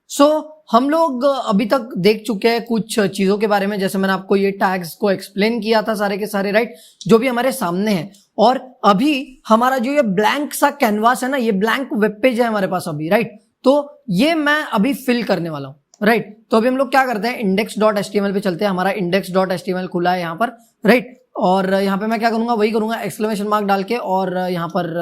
सो हम लोग अभी तक देख चुके हैं कुछ चीजों के बारे में, जैसे मैंने आपको ये टैग्स को एक्सप्लेन किया था सारे के सारे, राइट, जो भी हमारे सामने है। और अभी हमारा जो ये ब्लैंक सा कैनवास है ना, ये ब्लैंक वेब पेज है हमारे पास अभी, राइट। तो ये मैं अभी फिल करने वाला हूं, राइट। तो अभी हम लोग क्या करते हैं, index.html पे चलते हैं। हमारा index.html खुला है यहाँ पर, राइट। और यहाँ पे मैं क्या करूंगा, वही करूंगा, एक्सक्लेमेशन मार्क डाल के, और यहाँ पर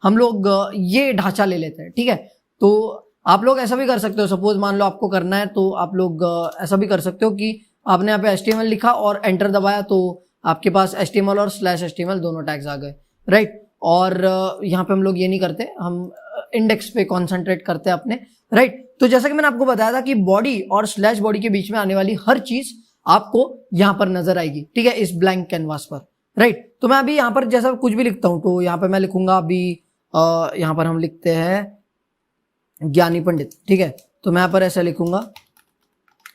हम लोग ये ढांचा ले लेते हैं, ठीक है। तो आप लोग ऐसा भी कर सकते हो, सपोज मान लो आपको करना है तो आप लोग ऐसा भी कर सकते हो कि आपने यहाँ पे HTML लिखा और एंटर दबाया तो आपके पास HTML और /HTML दोनों टैग्स आ गए, राइट। और यहाँ पे हम लोग ये नहीं करते, हम इंडेक्स पे कॉन्सेंट्रेट करते हैं अपने, राइट। तो जैसा कि मैंने आपको बताया था कि बॉडी और /बॉडी के बीच में आने वाली हर चीज आपको यहाँ पर नजर आएगी, ठीक है, इस ब्लैंक कैनवास पर, राइट। तो मैं अभी यहाँ पर जैसा कुछ भी लिखता हूँ तो यहाँ पे मैं लिखूंगा अभी यहाँ पर हम लिखते हैं ज्ञानी पंडित, ठीक है। तो मैं यहाँ पर ऐसा लिखूंगा,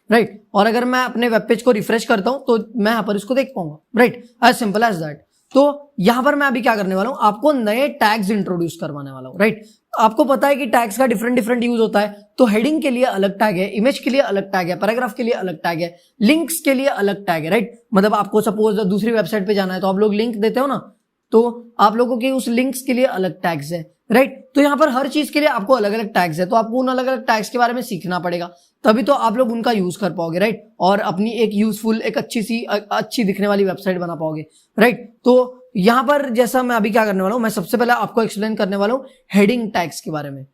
राइट। और अगर मैं अपने वेब पेज को रिफ्रेश करता हूं तो मैं यहाँ पर इसको देख पाऊंगा, right, as simple as that. तो यहां पर मैं अभी क्या करने वाला हूं, आपको नए टैग्स इंट्रोड्यूस करवाने वाला हूं, राइट। आपको पता है कि टैग्स का डिफरेंट यूज होता है। तो हेडिंग के लिए अलग टैग है, इमेज के लिए अलग टैग है, पैराग्राफ के लिए अलग टैग है, लिंक्स के लिए अलग टैग है, राइट। मतलब आपको सपोज दूसरी वेबसाइट पे जाना है तो आप लोग लिंक देते हो ना, तो आप लोगों के उस लिंक्स के लिए अलग टैग्स है, राइट। तो यहाँ पर हर चीज के लिए आपको अलग अलग टैग्स है, तो आपको उन अलग अलग टैग्स के बारे में सीखना पड़ेगा, तभी तो आप लोग उनका यूज कर पाओगे, राइट। और अपनी एक यूजफुल, एक अच्छी दिखने वाली वेबसाइट बना पाओगे, राइट। तो यहाँ पर जैसा मैं अभी क्या करने वाला हूँ, मैं सबसे पहले आपको एक्सप्लेन करने वाला हूँ हेडिंग टैग्स के बारे में।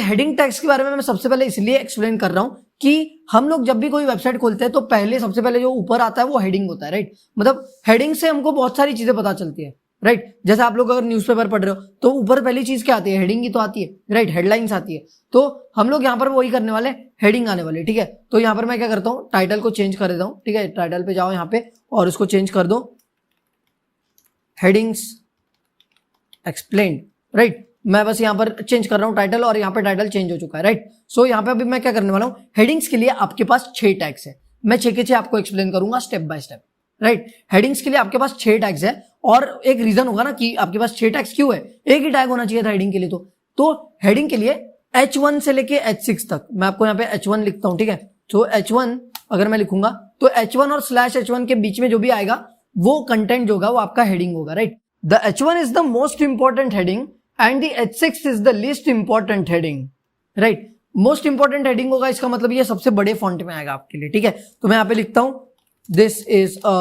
हेडिंग टैग्स के बारे में मैं सबसे पहले इसलिए एक्सप्लेन कर रहा हूं कि हम लोग जब भी कोई वेबसाइट खोलते हैं तो पहले सबसे पहले जो ऊपर आता है वो हेडिंग होता है, राइट। मतलब हेडिंग से हमको बहुत सारी चीजें पता चलती है, राइट। जैसे आप लोग अगर न्यूज़पेपर पढ़ रहे हो तो ऊपर पहली चीज क्या आती है, हेडिंग ही तो आती है, राइट, हेडलाइंस आती है। तो हम लोग यहाँ पर वही करने वाले, हेडिंग आने वाले, ठीक है। तो यहाँ पर मैं क्या करता हूँ, टाइटल को चेंज कर देता हूँ, ठीक है। टाइटल पे जाओ यहाँ पे और उसको चेंज कर दो, हेडिंग्स एक्सप्लेन्ड, राइट। मैं बस यहाँ पर चेंज कर रहा हूँ टाइटल, और यहाँ पे टाइटल चेंज हो चुका है, राइट। सो यहाँ पे अभी मैं क्या करने वाला हूँ, हेडिंग्स के लिए आपके पास 6 टैग्स है। मैं 6 के 6 आपको एक्सप्लेन करूंगा step by step, right. Headings के लिए आपके पास 6 टैग्स है, और एक रीजन होगा ना कि आपके पास 6 टैग्स क्यों है, एक ही टैग होना चाहिए था हेडिंग के लिए। तो हेडिंग के लिए H1 से लेके H6 तक, मैं आपको यहाँ पे H1 लिखता हूँ, ठीक है। तो H1 अगर मैं लिखूंगा तो H1 और /H1 के बीच में जो भी आएगा वो कंटेंट जो होगा वो आपका हेडिंग होगा, right. The H1 is the most important heading and the H6 is the least important heading, right. Most important heading होगा, इसका मतलब ये सबसे बड़े फॉन्ट में आएगा आपके लिए, ठीक है। तो मैं यहाँ पे लिखता हूं दिस इज अ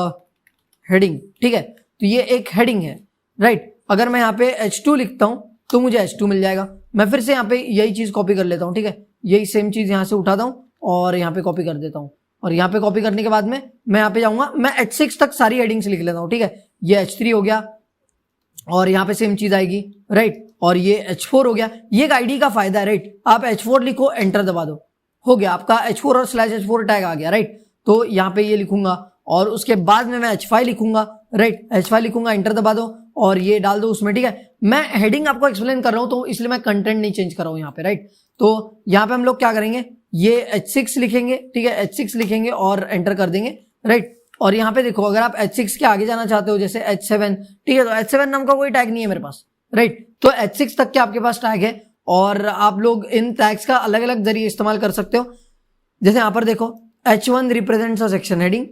हेडिंग, ठीक है। तो ये एक हेडिंग है, राइट। अगर मैं यहाँ पे H2 लिखता हूं तो मुझे H2 मिल जाएगा। मैं फिर से यहाँ पे यही चीज कॉपी कर लेता हूँ, ठीक है। यही सेम चीज यहाँ से उठाता हूँ और यहाँ पे कॉपी कर देता हूँ, और यहाँ पे कॉपी करने के बाद में मैं यहाँ पे जाऊंगा, मैं H6 तक सारी हेडिंग्स लिख लेता हूँ, ठीक है। ये H3 हो गया और यहाँ पे सेम चीज आएगी, राइट। और ये H4 हो गया। ये एक आईडी का फायदा है, राइट। आप H4 लिखो, एंटर दबा दो, हो गया आपका H4 और /H4 टैग आ गया, राइट। तो यहाँ पे ये लिखूंगा और उसके बाद में मैं H5 लिखूंगा, राइट। H5 लिखूंगा, एंटर दबा दो और ये डाल दो उसमें, ठीक है। मैं हेडिंग आपको एक्सप्लेन कर रहा हूं तो इसलिए मैं कंटेंट नहीं चेंज कर रहा हूं यहाँ पे, राइट। तो यहाँ पे हम लोग क्या करेंगे, ये H6 लिखेंगे, ठीक है, H6 लिखेंगे और एंटर कर देंगे, राइट। और यहाँ पे देखो, अगर आप H6 के आगे जाना चाहते हो जैसे H7, ठीक है, तो H7 नाम का कोई टैग नहीं है मेरे पास, राइट। तो H6 तक के आपके पास टैग है और आप लोग इन टैग्स का अलग अलग जरिए इस्तेमाल कर सकते हो। जैसे यहाँ पर देखो, H1 represents a section heading,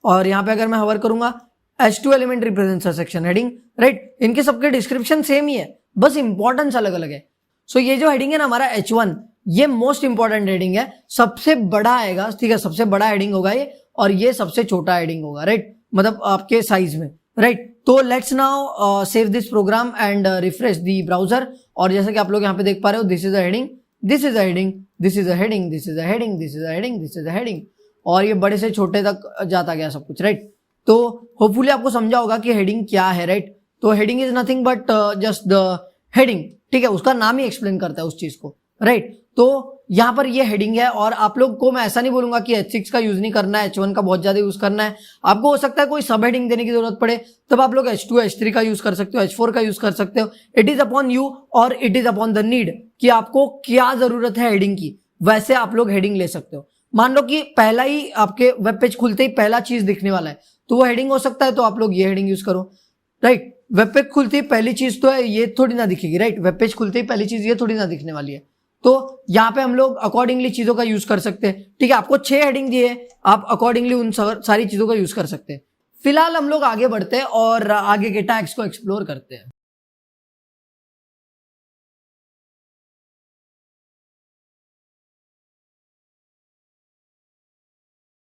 और यहाँ पे अगर मैं हवर करूंगा H2 element represents a section heading, right. इनके सबके डिस्क्रिप्शन सेम ही है, बस इंपॉर्टेंस अलग अलग है। सो ये जो हेडिंग है ना हमारा H1, ये मोस्ट इंपॉर्टेंट हेडिंग है, सबसे बड़ा आएगा, ठीक है, सबसे बड़ा हेडिंग होगा ये, और ये सबसे छोटा हेडिंग होगा, राइट, मतलब आपके साइज में, राइट। तो let's now save this program and refresh the browser. और जैसे कि आप लोग यहाँ पे देख पा रहे हो, this is a heading, this is a heading, this is a heading, this is a heading, this is a heading, this is a heading, और ये बड़े से छोटे तक जाता गया सब कुछ, राइट। तो होपफुली आपको समझा होगा कि हेडिंग क्या है, राइट। तो heading is nothing but just the heading, ठीक है, उसका नाम ही एक्सप्लेन करता है उस चीज को, राइट। तो यहाँ पर ये हेडिंग है, और आप लोग को मैं ऐसा नहीं बोलूंगा कि H6 का यूज नहीं करना है, H1 का बहुत ज्यादा यूज करना है। आपको हो सकता है कोई सब हेडिंग देने की जरूरत पड़े, तब आप लोग H2 H3 का यूज कर सकते हो, H4 का यूज कर सकते हो। इट इज अपॉन यू और it is upon the need कि आपको क्या जरूरत है हेडिंग की, वैसे आप लोग हेडिंग ले सकते हो। मान लो कि पहला ही आपके वेब पेज खुलते ही पहला चीज दिखने वाला है तो वो हेडिंग हो सकता है, तो आप लोग ये हेडिंग यूज करो, राइट। वेब पेज खुलती ही पहली चीज तो है ये थोड़ी ना दिखेगी, राइट। वेब पेज खुलते ही पहली चीज ये थोड़ी ना दिखने वाली है, तो यहाँ पे हम लोग अकॉर्डिंगली चीजों का यूज कर सकते हैं। ठीक है, आपको 6 हेडिंग दिए, आप अकॉर्डिंगली उन सारी चीजों का यूज कर सकते हैं। फिलहाल हम लोग आगे बढ़ते हैं और आगे के टैग्स को एक्सप्लोर करते हैं।